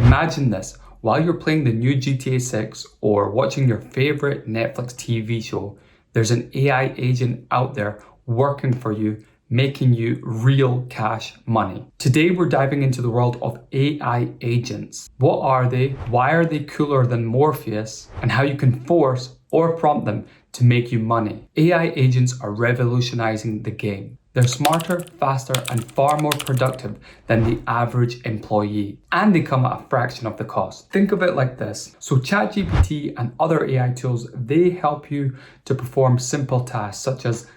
Imagine this, while you're playing the new GTA 6 or watching your favorite Netflix TV show, there's an AI agent out there working for you, making you real cash money. Today, we're diving into the world of AI agents. What are they? Why are they cooler than Morpheus? And how you can force or prompt them to make you money. AI agents are revolutionizing the game. They're smarter, faster, and far more productive than the average employee. And they come at a fraction of the cost. Think of it like this. So ChatGPT and other AI tools, they help you to perform simple tasks such as,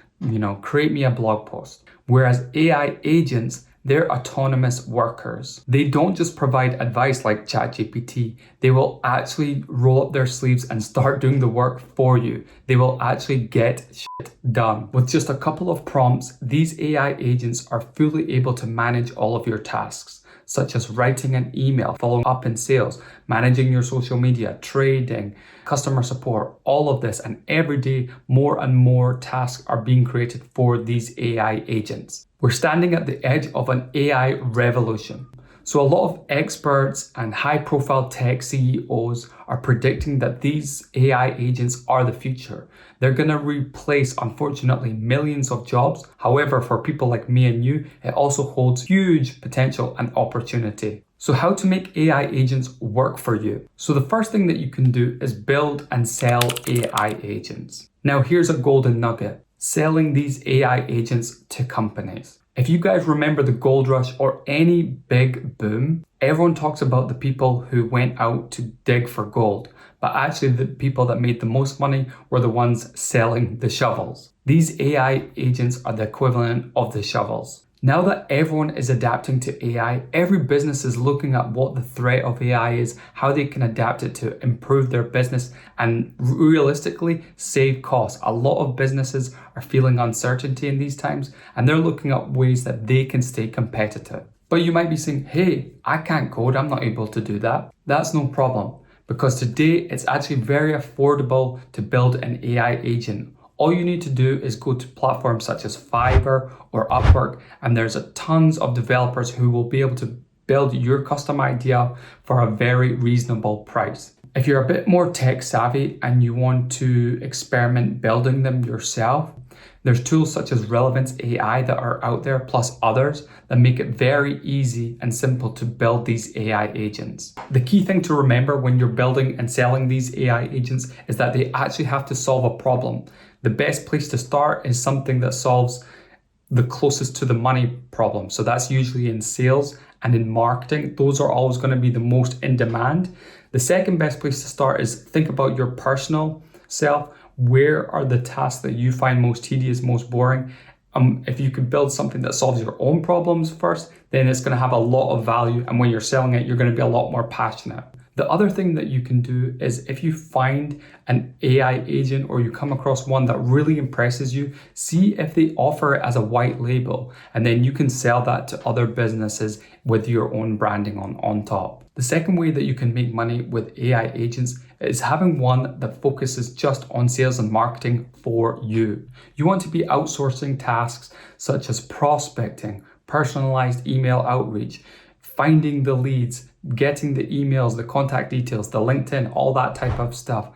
create me a blog post. Whereas AI agents, they're autonomous workers. They don't just provide advice like ChatGPT. They will actually roll up their sleeves and start doing the work for you. They will actually get shit done. With just a couple of prompts, these AI agents are fully able to manage all of your tasks, such as writing an email, following up in sales, managing your social media, trading, customer support, all of this. And every day, more and more tasks are being created for these AI agents. We're standing at the edge of an AI revolution. So a lot of experts and high-profile tech CEOs are predicting that these AI agents are the future. They're going to replace, unfortunately, millions of jobs. However, for people like me and you, it also holds huge potential and opportunity. So how to make AI agents work for you? So the first thing that you can do is build and sell AI agents. Now here's a golden nugget. Selling these AI agents to companies. If you guys remember the gold rush or any big boom, everyone talks about the people who went out to dig for gold, but actually the people that made the most money were the ones selling the shovels. These AI agents are the equivalent of the shovels. Now that everyone is adapting to AI, every business is looking at what the threat of AI is, how they can adapt it to improve their business and realistically save costs. A lot of businesses are feeling uncertainty in these times and they're looking at ways that they can stay competitive. But you might be saying, hey, I can't code, I'm not able to do that. That's no problem, because today it's actually very affordable to build an AI agent. All you need to do is go to platforms such as Fiverr or Upwork, and there's tons of developers who will be able to build your custom idea for a very reasonable price. If you're a bit more tech savvy and you want to experiment building them yourself, there's tools such as Relevance AI that are out there, plus others that make it very easy and simple to build these AI agents. The key thing to remember when you're building and selling these AI agents is that they actually have to solve a problem. The best place to start is something that solves the closest to the money problem. So that's usually in sales and in marketing. Those are always going to be the most in demand. The second best place to start is think about your personal self. Where are the tasks that you find most tedious, most boring? If you could build something that solves your own problems first, then it's going to have a lot of value. And when you're selling it, you're going to be a lot more passionate. The other thing that you can do is if you find an AI agent or you come across one that really impresses you, see if they offer it as a white label, and then you can sell that to other businesses with your own branding on top. The second way that you can make money with AI agents is having one that focuses just on sales and marketing for you. You want to be outsourcing tasks such as prospecting, personalized email outreach, finding the leads, getting the emails, the contact details, the LinkedIn, all that type of stuff,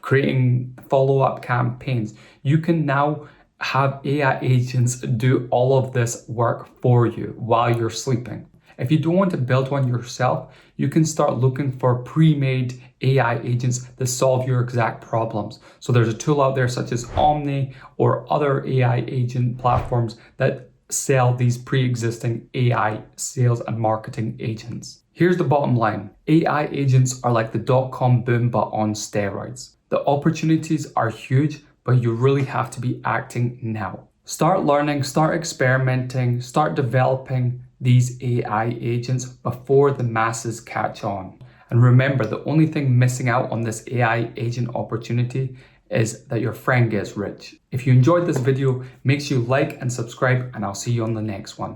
creating follow-up campaigns. You can now have AI agents do all of this work for you while you're sleeping. If you don't want to build one yourself, you can start looking for pre-made AI agents that solve your exact problems. So there's a tool out there such as Omni or other AI agent platforms that sell these pre-existing AI sales and marketing agents. Here's the bottom line. AI agents are like the dot-com boom but on steroids. The opportunities are huge, but you really have to be acting now. Start learning, start experimenting, start developing these AI agents before the masses catch on. And remember, the only thing missing out on this AI agent opportunity is that your friend gets rich. If you enjoyed this video, make sure you like and subscribe, and I'll see you on the next one.